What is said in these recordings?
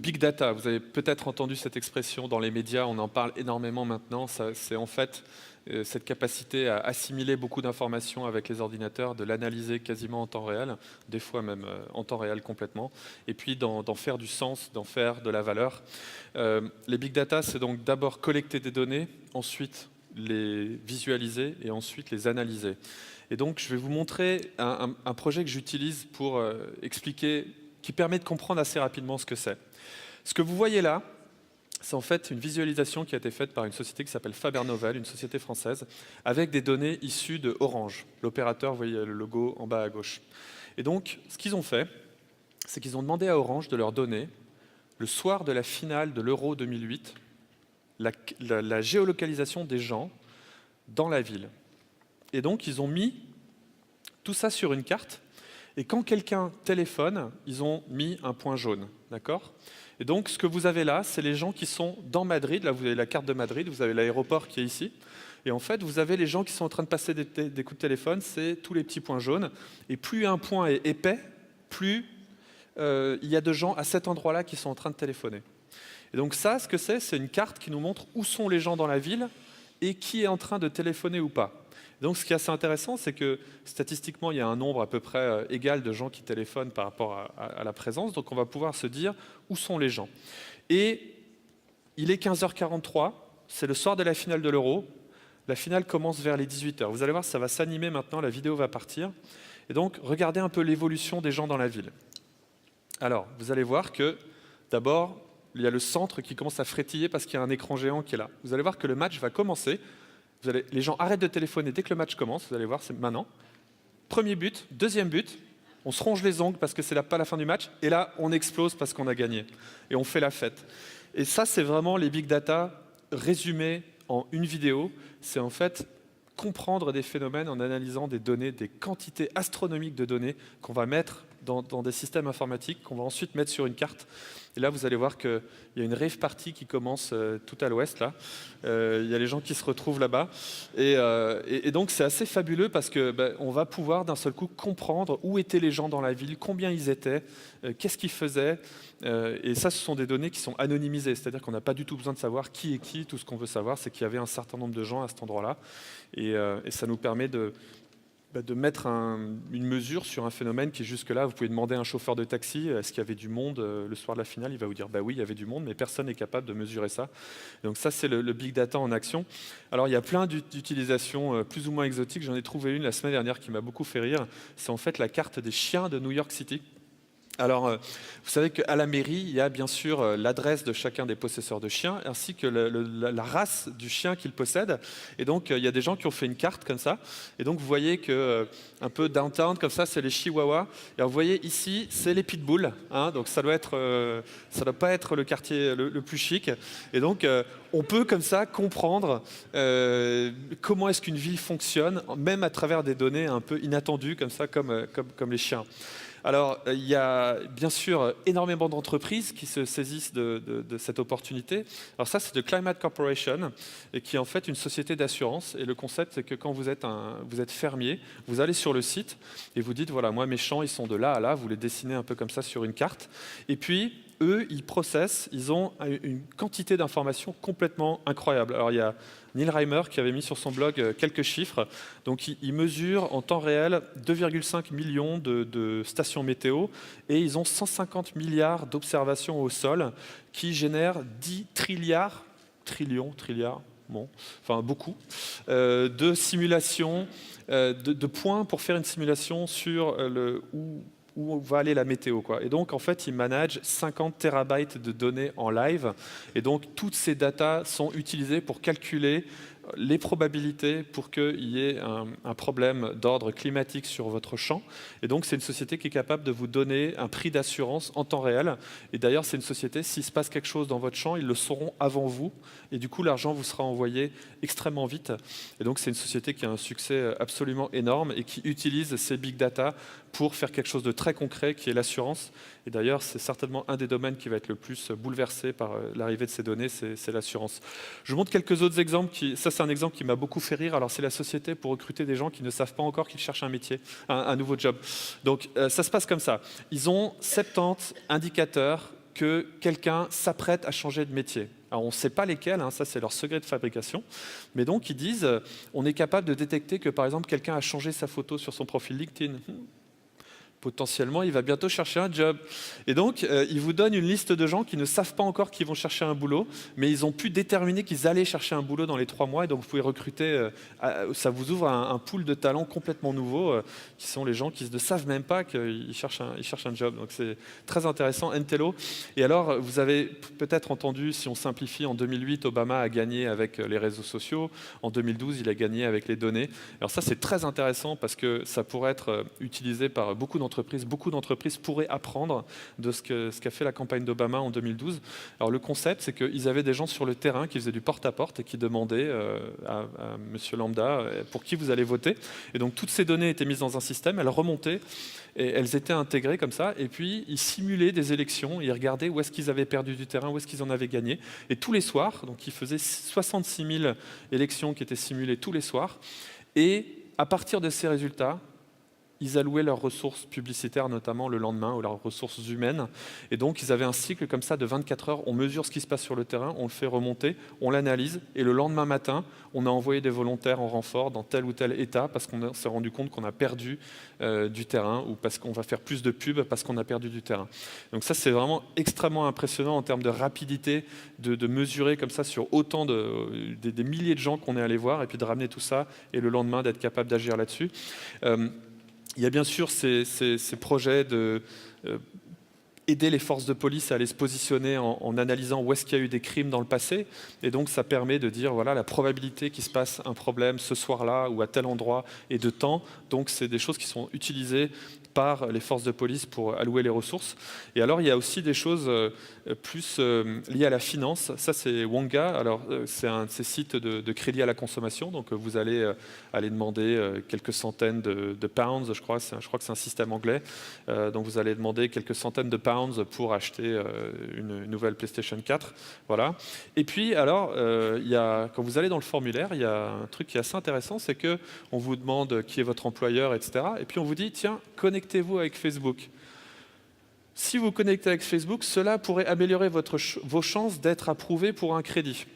big data. Vous avez peut-être entendu cette expression dans les médias, on en parle énormément maintenant. C'est en fait cette capacité à assimiler beaucoup d'informations avec les ordinateurs, de l'analyser quasiment en temps réel, des fois même en temps réel complètement, et puis d'en faire du sens, d'en faire de la valeur. Les big data, c'est donc d'abord collecter des données, ensuite les visualiser et ensuite les analyser. Et donc, je vais vous montrer un projet que j'utilise pour expliquer, qui permet de comprendre assez rapidement ce que c'est. Ce que vous voyez là, c'est en fait une visualisation qui a été faite par une société qui s'appelle Faber Novel, une société française, avec des données issues de Orange. L'opérateur, vous voyez le logo en bas à gauche. Et donc, ce qu'ils ont fait, c'est qu'ils ont demandé à Orange de leur donner, le soir de la finale de l'Euro 2008, la géolocalisation des gens dans la ville. Et donc, ils ont mis tout ça sur une carte. Et quand quelqu'un téléphone, ils ont mis un point jaune. D'accord ? Et donc, ce que vous avez là, c'est les gens qui sont dans Madrid. Là, vous avez la carte de Madrid, vous avez l'aéroport qui est ici. Et en fait, vous avez les gens qui sont en train de passer des coups de téléphone, c'est tous les petits points jaunes. Et plus un point est épais, plus il y a de gens à cet endroit-là qui sont en train de téléphoner. Et donc ça, ce que c'est une carte qui nous montre où sont les gens dans la ville et qui est en train de téléphoner ou pas. Donc ce qui est assez intéressant, c'est que statistiquement, il y a un nombre à peu près égal de gens qui téléphonent par rapport à la présence. Donc on va pouvoir se dire où sont les gens. Et il est 15h43, c'est le soir de la finale de l'Euro. La finale commence vers les 18h. Vous allez voir, ça va s'animer maintenant, la vidéo va partir. Et donc, regardez un peu l'évolution des gens dans la ville. Alors, vous allez voir que, d'abord, il y a le centre qui commence à frétiller parce qu'il y a un écran géant qui est là. Vous allez voir que le match va commencer. Les gens arrêtent de téléphoner dès que le match commence. Vous allez voir, c'est maintenant. Premier but, deuxième but. On se ronge les ongles parce que c'est pas la fin du match. Et là, on explose parce qu'on a gagné. Et on fait la fête. Et ça, c'est vraiment les big data résumés en une vidéo. C'est en fait comprendre des phénomènes en analysant des données, des quantités astronomiques de données qu'on va mettre dans des systèmes informatiques, qu'on va ensuite mettre sur une carte. Et là, vous allez voir qu'il y a une rave party qui commence tout à l'ouest, là. Il y a les gens qui se retrouvent là-bas. Et donc, c'est assez fabuleux parce qu'on va pouvoir d'un seul coup comprendre où étaient les gens dans la ville, combien ils étaient, qu'est-ce qu'ils faisaient. Et ça, ce sont des données qui sont anonymisées. C'est-à-dire qu'on n'a pas du tout besoin de savoir qui est qui. Tout ce qu'on veut savoir, c'est qu'il y avait un certain nombre de gens à cet endroit-là. Et ça nous permet de mettre une mesure sur un phénomène qui jusque-là, vous pouvez demander à un chauffeur de taxi, est-ce qu'il y avait du monde le soir de la finale? Il va vous dire, oui, il y avait du monde, mais personne n'est capable de mesurer ça. Donc ça, c'est le big data en action. Alors, il y a plein d'utilisations plus ou moins exotiques. J'en ai trouvé une la semaine dernière qui m'a beaucoup fait rire. C'est en fait la carte des chiens de New York City. Alors, vous savez qu'à la mairie, il y a bien sûr l'adresse de chacun des possesseurs de chiens, ainsi que la race du chien qu'ils possèdent. Et donc, il y a des gens qui ont fait une carte comme ça. Et donc, vous voyez que un peu downtown, comme ça, c'est les chihuahuas. Et alors, vous voyez ici, c'est les pitbulls. Hein, donc, ça doit pas être le quartier le plus chic. Et donc, on peut comme ça comprendre comment est-ce qu'une ville fonctionne, même à travers des données un peu inattendues, comme ça, comme les chiens. Alors, il y a bien sûr énormément d'entreprises qui se saisissent de cette opportunité. Alors ça, c'est de Climate Corporation, et qui est en fait une société d'assurance. Et le concept, c'est que quand vous êtes fermier, vous allez sur le site et vous dites, voilà, moi, mes champs, ils sont de là à là. Vous les dessinez un peu comme ça sur une carte. Et puis, eux, ils processent, ils ont une quantité d'informations complètement incroyable. Alors, il y a Neil Reimer qui avait mis sur son blog quelques chiffres. Donc, il mesure en temps réel 2,5 millions de stations météo et ils ont 150 milliards d'observations au sol qui génèrent 10 trilliards, bon, enfin beaucoup, de simulations, de points pour faire une simulation sur où va aller la météo, quoi. Et donc, en fait, ils managent 50 terabytes de données en live. Et donc, toutes ces datas sont utilisées pour calculer les probabilités pour qu'il y ait un problème d'ordre climatique sur votre champ. Et donc, c'est une société qui est capable de vous donner un prix d'assurance en temps réel. Et d'ailleurs, c'est une société, s'il se passe quelque chose dans votre champ, ils le sauront avant vous. Et du coup, l'argent vous sera envoyé extrêmement vite. Et donc, c'est une société qui a un succès absolument énorme et qui utilise ces big data pour faire quelque chose de très concret, qui est l'assurance. Et d'ailleurs, c'est certainement un des domaines qui va être le plus bouleversé par l'arrivée de ces données, c'est l'assurance. Je vous montre quelques autres exemples. Ça, c'est un exemple qui m'a beaucoup fait rire. Alors, c'est la société pour recruter des gens qui ne savent pas encore qu'ils cherchent un métier, un nouveau job. Donc, ça se passe comme ça. Ils ont 70 indicateurs que quelqu'un s'apprête à changer de métier. Alors on ne sait pas lesquels, hein, ça c'est leur secret de fabrication, mais donc ils disent on est capable de détecter que par exemple quelqu'un a changé sa photo sur son profil LinkedIn. Potentiellement, il va bientôt chercher un job. Et donc, il vous donne une liste de gens qui ne savent pas encore qu'ils vont chercher un boulot, mais ils ont pu déterminer qu'ils allaient chercher un boulot dans les 3 mois. Et donc, vous pouvez recruter, ça vous ouvre un pool de talents complètement nouveau, qui sont les gens qui ne savent même pas qu'ils cherchent un job. Donc, c'est très intéressant. Entello. Et alors, vous avez peut-être entendu, si on simplifie, en 2008, Obama a gagné avec les réseaux sociaux. En 2012, il a gagné avec les données. Alors ça, c'est très intéressant parce que ça pourrait être utilisé par beaucoup d'entreprises. Beaucoup d'entreprises pourraient apprendre de ce qu'a fait la campagne d'Obama en 2012. Alors le concept, c'est qu'ils avaient des gens sur le terrain qui faisaient du porte-à-porte et qui demandaient à monsieur lambda pour qui vous allez voter. Et donc toutes ces données étaient mises dans un système, elles remontaient et elles étaient intégrées comme ça. Et puis ils simulaient des élections, ils regardaient où est-ce qu'ils avaient perdu du terrain, où est-ce qu'ils en avaient gagné. Et tous les soirs, donc ils faisaient 66 000 élections qui étaient simulées tous les soirs. Et à partir de ces résultats, ils allouaient leurs ressources publicitaires, notamment le lendemain, ou leurs ressources humaines. Et donc, ils avaient un cycle comme ça de 24 heures. On mesure ce qui se passe sur le terrain, on le fait remonter, on l'analyse. Et le lendemain matin, on a envoyé des volontaires en renfort dans tel ou tel état parce qu'on s'est rendu compte qu'on a perdu du terrain ou parce qu'on va faire plus de pubs parce qu'on a perdu du terrain. Donc ça, c'est vraiment extrêmement impressionnant en termes de rapidité, de mesurer comme ça sur autant des milliers de gens qu'on est allé voir et puis de ramener tout ça et le lendemain d'être capable d'agir là-dessus. Il y a bien sûr ces projets de aider les forces de police à aller se positionner en analysant où est-ce qu'il y a eu des crimes dans le passé. Et donc, ça permet de dire, voilà, la probabilité qu'il se passe un problème ce soir-là ou à tel endroit et de temps. Donc, c'est des choses qui sont utilisées par les forces de police pour allouer les ressources. Et alors, il y a aussi des choses plus liées à la finance. Ça, c'est Wonga. Alors, c'est un de ces sites de crédit à la consommation. Donc, vous allez aller demander quelques centaines de pounds, je crois que c'est un système anglais. Donc, vous allez demander quelques centaines de pounds pour acheter une nouvelle PlayStation 4. Voilà. Et puis, alors, quand vous allez dans le formulaire, il y a un truc qui est assez intéressant, c'est qu'on vous demande qui est votre employeur, etc. Et puis, on vous dit, tiens, connectez-vous avec Facebook. Si vous connectez avec Facebook, cela pourrait améliorer vos chances d'être approuvé pour un crédit.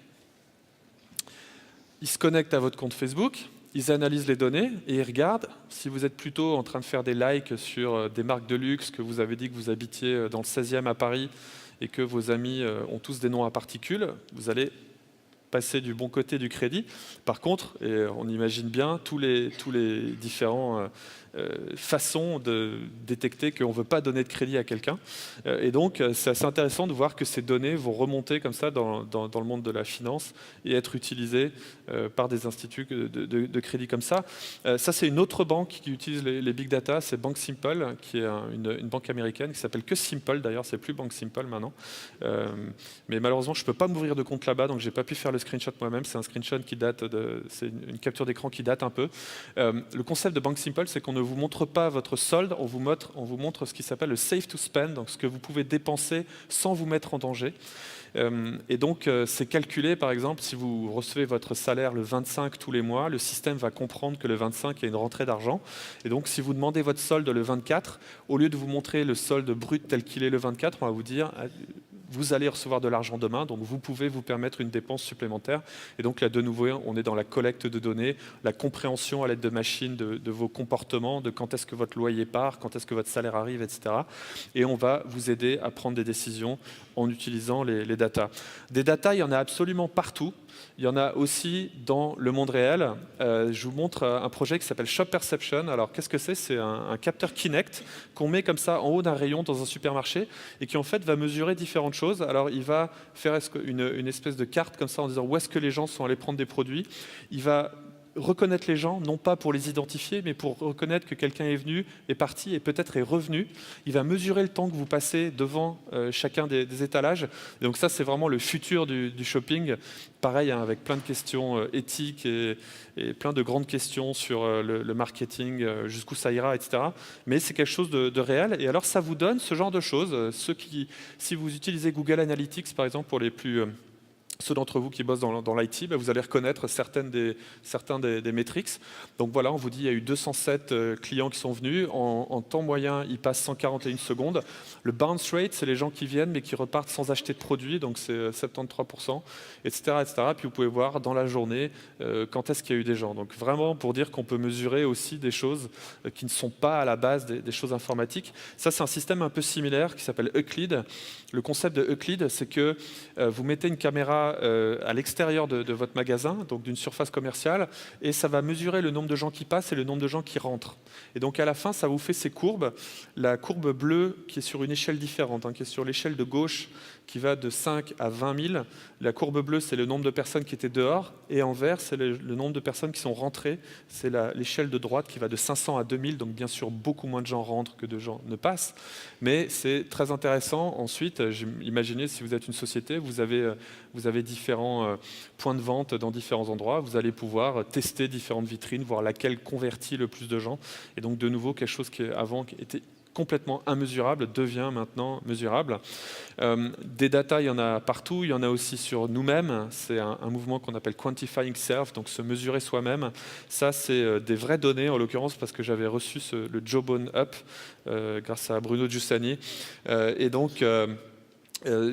Ils se connectent à votre compte Facebook, ils analysent les données et ils regardent si vous êtes plutôt en train de faire des likes sur des marques de luxe, que vous avez dit que vous habitiez dans le 16e à Paris et que vos amis ont tous des noms à particules, vous allez passer du bon côté du crédit. Par contre, et on imagine bien tous les différents façons de détecter qu'on ne veut pas donner de crédit à quelqu'un. Et donc, c'est assez intéressant de voir que ces données vont remonter comme ça dans le monde de la finance et être utilisées par des instituts de crédit comme ça. Ça, c'est une autre banque qui utilise les big data, c'est Bank Simple, qui est une banque américaine qui s'appelle que Simple, d'ailleurs, c'est plus Bank Simple maintenant. Mais malheureusement, je ne peux pas m'ouvrir de compte là-bas, donc je n'ai pas pu faire le screenshot moi-même. C'est un screenshot qui date c'est une capture d'écran qui date un peu. Le concept de Bank Simple, c'est qu'on ne vous montre pas votre solde, on vous montre ce qui s'appelle le safe to spend, donc ce que vous pouvez dépenser sans vous mettre en danger. Et donc, c'est calculé, par exemple, si vous recevez votre salaire le 25 tous les mois, le système va comprendre que le 25, il y a une rentrée d'argent. Et donc, si vous demandez votre solde le 24, au lieu de vous montrer le solde brut tel qu'il est le 24, on va vous dire vous allez recevoir de l'argent demain, donc vous pouvez vous permettre une dépense supplémentaire. Et donc là, de nouveau, on est dans la collecte de données, la compréhension à l'aide de machines de vos comportements, de quand est-ce que votre loyer part, quand est-ce que votre salaire arrive, etc. Et on va vous aider à prendre des décisions en utilisant les datas. Des datas, il y en a absolument partout. Il y en a aussi dans le monde réel. Je vous montre un projet qui s'appelle Shop Perception. Alors, qu'est-ce que c'est? C'est un capteur Kinect qu'on met comme ça en haut d'un rayon dans un supermarché et qui, en fait, va mesurer différentes choses. Alors, il va faire une espèce de carte comme ça en disant où est-ce que les gens sont allés prendre des produits. Il va reconnaître les gens, non pas pour les identifier, mais pour reconnaître que quelqu'un est venu, est parti et peut-être est revenu. Il va mesurer le temps que vous passez devant chacun des étalages. Et donc ça, c'est vraiment le futur du shopping. Pareil, hein, avec plein de questions éthiques et plein de grandes questions sur le marketing, jusqu'où ça ira, etc. Mais c'est quelque chose de réel. Et alors, ça vous donne ce genre de choses. Si vous utilisez Google Analytics, par exemple, pour les plus ceux d'entre vous qui bossent dans l'IT, vous allez reconnaître certains des métriques. Donc voilà, on vous dit il y a eu 207 clients qui sont venus. En temps moyen, ils passent 141 secondes. Le bounce rate, c'est les gens qui viennent mais qui repartent sans acheter de produits, donc c'est 73%, etc., etc. Puis vous pouvez voir dans la journée quand est-ce qu'il y a eu des gens. Donc vraiment pour dire qu'on peut mesurer aussi des choses qui ne sont pas à la base des choses informatiques. Ça, c'est un système un peu similaire qui s'appelle Euclid. Le concept de Euclid, c'est que vous mettez une caméra à l'extérieur de votre magasin, donc d'une surface commerciale, et ça va mesurer le nombre de gens qui passent et le nombre de gens qui rentrent. Et donc à la fin, ça vous fait ces courbes. La courbe bleue qui est sur une échelle différente, qui est sur l'échelle de gauche, qui va de 5 à 20 000. La courbe bleue, c'est le nombre de personnes qui étaient dehors, et en vert, c'est le nombre de personnes qui sont rentrées. C'est l'échelle de droite qui va de 500 à 2000, donc bien sûr, beaucoup moins de gens rentrent que de gens ne passent. Mais c'est très intéressant. Ensuite, imaginez si vous êtes une société, vous avez différents points de vente dans différents endroits. Vous allez pouvoir tester différentes vitrines, voir laquelle convertit le plus de gens. Et donc, de nouveau, quelque chose qui avant était complètement immesurable devient maintenant mesurable. Des data, il y en a partout, il y en a aussi sur nous-mêmes. C'est un mouvement qu'on appelle quantifying self, donc se mesurer soi-même. Ça, c'est des vraies données, en l'occurrence, parce que j'avais reçu le Jawbone Up grâce à Bruno Giussani. Et donc,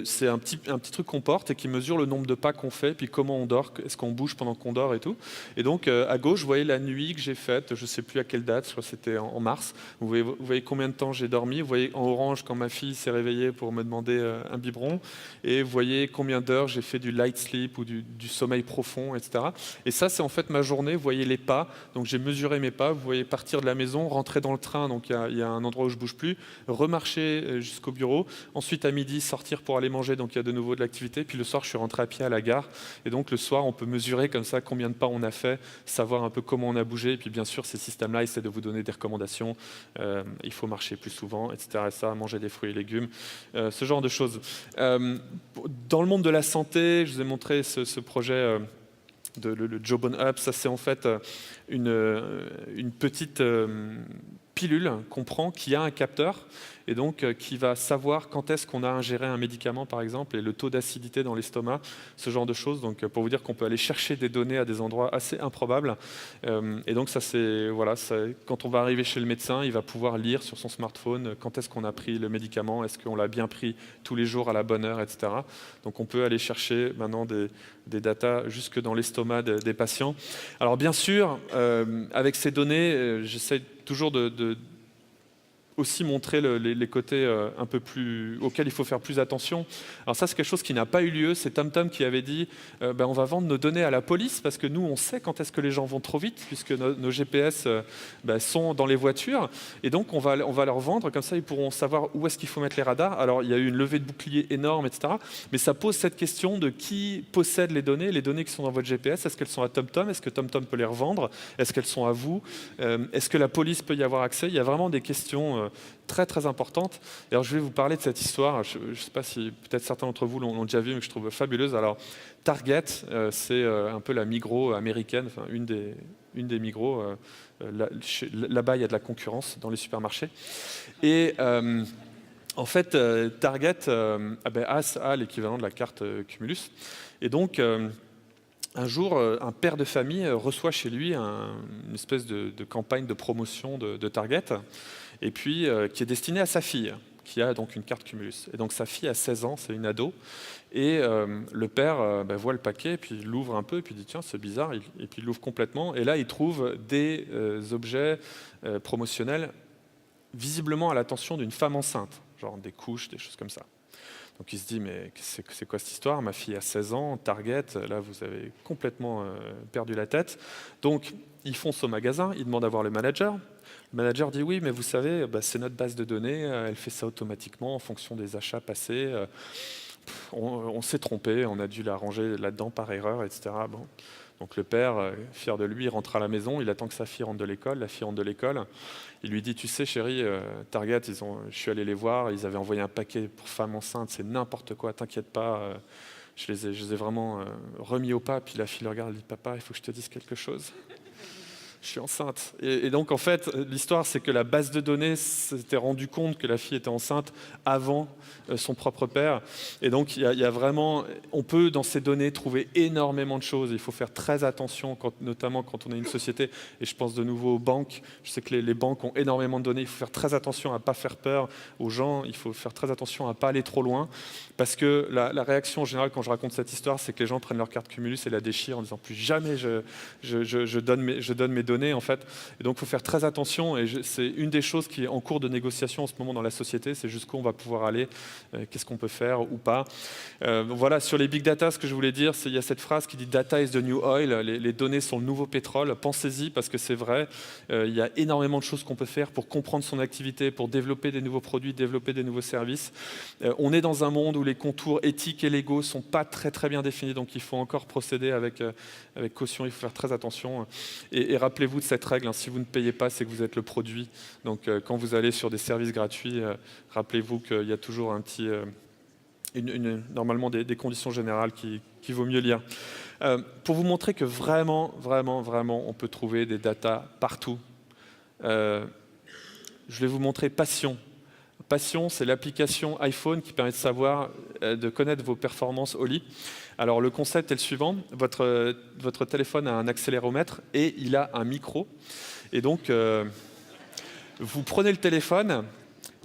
c'est un petit truc qu'on porte et qui mesure le nombre de pas qu'on fait, puis comment on dort, est-ce qu'on bouge pendant qu'on dort et tout. Et donc à gauche, vous voyez la nuit que j'ai faite, je ne sais plus à quelle date, je crois que c'était en mars. Vous voyez combien de temps j'ai dormi. Vous voyez en orange quand ma fille s'est réveillée pour me demander un biberon. Et vous voyez combien d'heures j'ai fait du light sleep ou du sommeil profond, etc. Et ça, c'est en fait ma journée. Vous voyez les pas. Donc j'ai mesuré mes pas. Vous voyez partir de la maison, rentrer dans le train. Donc il y a un endroit où je bouge plus. Remarcher jusqu'au bureau. Ensuite à midi, sortir pour aller manger, donc il y a de nouveau de l'activité. Puis le soir, je suis rentré à pied à la gare. Et donc le soir, on peut mesurer comme ça combien de pas on a fait, savoir un peu comment on a bougé. Et puis bien sûr, ces systèmes-là essaient de vous donner des recommandations. Il faut marcher plus souvent, etc. Et ça, manger des fruits et légumes, ce genre de choses. Dans le monde de la santé, je vous ai montré ce projet le Jawbone Up. Ça, c'est en fait une petite pilule qu'on prend qui a un capteur et donc qui va savoir quand est-ce qu'on a ingéré un médicament par exemple et le taux d'acidité dans l'estomac, ce genre de choses. Donc pour vous dire qu'on peut aller chercher des données à des endroits assez improbables. Et donc ça c'est voilà, quand on va arriver chez le médecin, il va pouvoir lire sur son smartphone quand est-ce qu'on a pris le médicament, est-ce qu'on l'a bien pris tous les jours à la bonne heure, etc. Donc on peut aller chercher maintenant des datas jusque dans l'estomac des patients. Alors bien sûr, avec ces données, j'essaie toujours de aussi montrer les côtés un peu plus auxquels il faut faire plus attention. Alors ça, c'est quelque chose qui n'a pas eu lieu. C'est TomTom qui avait dit on va vendre nos données à la police parce que nous, on sait quand est-ce que les gens vont trop vite puisque nos GPS sont dans les voitures. Et donc, on va leur vendre. Comme ça, ils pourront savoir où est-ce qu'il faut mettre les radars. Alors, il y a eu une levée de bouclier énorme, etc. Mais ça pose cette question de qui possède les données qui sont dans votre GPS. Est-ce qu'elles sont à TomTom? Est-ce que TomTom peut les revendre? Est-ce qu'elles sont à vous? Est-ce que la police peut y avoir accès? Il y a vraiment des questions très très importante. Et alors je vais vous parler de cette histoire. Je ne sais pas si peut-être certains d'entre vous l'ont déjà vu, mais que je trouve fabuleuse. Alors Target, c'est un peu la Migros américaine, enfin une des Migros. Là-bas, il y a de la concurrence dans les supermarchés. Et en fait, Target a l'équivalent de la carte Cumulus. Et donc un jour, un père de famille reçoit chez lui une espèce de campagne de promotion de Target, et puis qui est destinée à sa fille, qui a donc une carte Cumulus. Et donc sa fille a 16 ans, c'est une ado, et le père voit le paquet, puis il l'ouvre un peu, et puis il dit tiens, c'est bizarre, et puis il l'ouvre complètement, et là il trouve des objets promotionnels visiblement à l'attention d'une femme enceinte, genre des couches, des choses comme ça. Donc il se dit, mais c'est quoi cette histoire? Ma fille a 16 ans, Target, là vous avez complètement perdu la tête. Donc ils foncent au magasin, ils demandent à voir le manager. Le manager dit, oui, mais vous savez, c'est notre base de données, elle fait ça automatiquement en fonction des achats passés. On s'est trompé, on a dû la ranger là-dedans par erreur, etc. Bon. Donc le père, fier de lui, rentre à la maison, il attend que sa fille rentre de l'école, la fille rentre de l'école. Il lui dit, tu sais chérie, Target, je suis allé les voir, ils avaient envoyé un paquet pour femmes enceintes, c'est n'importe quoi, t'inquiète pas, je les ai vraiment remis au pas. Puis la fille le regarde, elle dit, papa, il faut que je te dise quelque chose. je suis enceinte. Et donc, en fait, l'histoire, c'est que la base de données s'était rendu compte que la fille était enceinte avant son propre père. Et donc, il y a vraiment, on peut dans ces données trouver énormément de choses. Il faut faire très attention, notamment quand on est une société. Et je pense de nouveau aux banques. Je sais que les banques ont énormément de données. Il faut faire très attention à ne pas faire peur aux gens. Il faut faire très attention à ne pas aller trop loin. Parce que la réaction en général, quand je raconte cette histoire, c'est que les gens prennent leur carte Cumulus et la déchirent en disant plus jamais je donne mes données, en fait. Et donc, il faut faire très attention. Et c'est une des choses qui est en cours de négociation en ce moment dans la société. C'est jusqu'où on va pouvoir aller, qu'est-ce qu'on peut faire ou pas. Voilà, sur les big data, ce que je voulais dire, c'est qu'il y a cette phrase qui dit Data is the new oil, les données sont le nouveau pétrole. Pensez-y parce que c'est vrai, il y a énormément de choses qu'on peut faire pour comprendre son activité, pour développer des nouveaux produits, développer des nouveaux services. On est dans un monde où les contours éthiques et légaux ne sont pas très très bien définis, donc il faut encore procéder avec caution, il faut faire très attention. Et rappelez-vous de cette règle, hein, si vous ne payez pas, c'est que vous êtes le produit. Donc quand vous allez sur des services gratuits, rappelez-vous qu'il y a toujours un petit... normalement des conditions générales qui vaut mieux lire. Pour vous montrer que vraiment, on peut trouver des datas partout, je vais vous montrer Passion. Passion, c'est l'application iPhone qui permet de savoir, de connaître vos performances au lit. Alors le concept est le suivant, votre téléphone a un accéléromètre et il a un micro. Et donc, vous prenez le téléphone,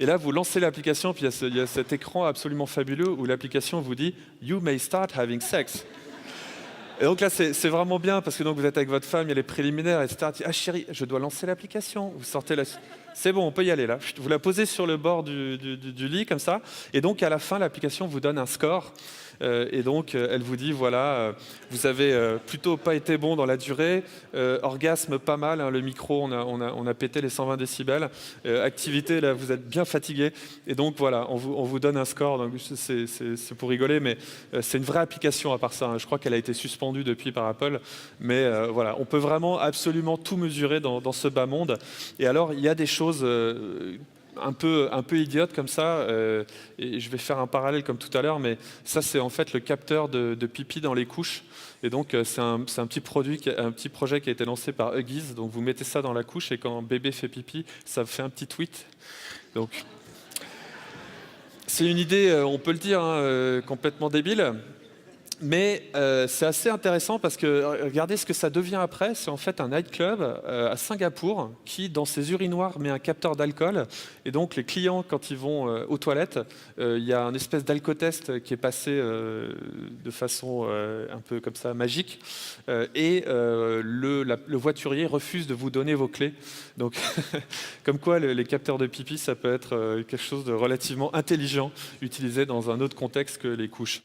et là, vous lancez l'application, puis il y a cet écran absolument fabuleux où l'application vous dit « You may start having sex ». Et donc là, c'est vraiment bien, parce que donc, vous êtes avec votre femme, il y a les préliminaires, etc. « Ah chérie, je dois lancer l'application ». Vous sortez la... C'est bon, on peut y aller là. Vous la posez sur le bord du lit, comme ça. Et donc, à la fin, l'application vous donne un score. Et donc, elle vous dit, voilà, vous avez plutôt pas été bon dans la durée, orgasme pas mal, hein, le micro, on a pété les 120 décibels, activité, là, vous êtes bien fatigué. Et donc, voilà, on vous donne un score. Donc, c'est pour rigoler, mais c'est une vraie application à part ça. Hein. Je crois qu'elle a été suspendue depuis par Apple. Mais voilà, on peut vraiment absolument tout mesurer dans ce bas monde. Et alors, il y a des choses un peu idiotes comme ça, et je vais faire un parallèle comme tout à l'heure, mais ça c'est en fait le capteur de pipi dans les couches. Et donc c'est un petit projet qui a été lancé par Huggies. Donc vous mettez ça dans la couche et quand bébé fait pipi, ça fait un petit tweet. Donc c'est une idée, on peut le dire, hein, complètement débile. Mais c'est assez intéressant parce que regardez ce que ça devient après. C'est en fait un nightclub à Singapour qui, dans ses urinoirs, met un capteur d'alcool. Et donc les clients, quand ils vont aux toilettes, il y a un espèce d'alcotest qui est passé de façon un peu comme ça magique. Et le voiturier refuse de vous donner vos clés. Donc, comme quoi les capteurs de pipi, ça peut être quelque chose de relativement intelligent utilisé dans un autre contexte que les couches.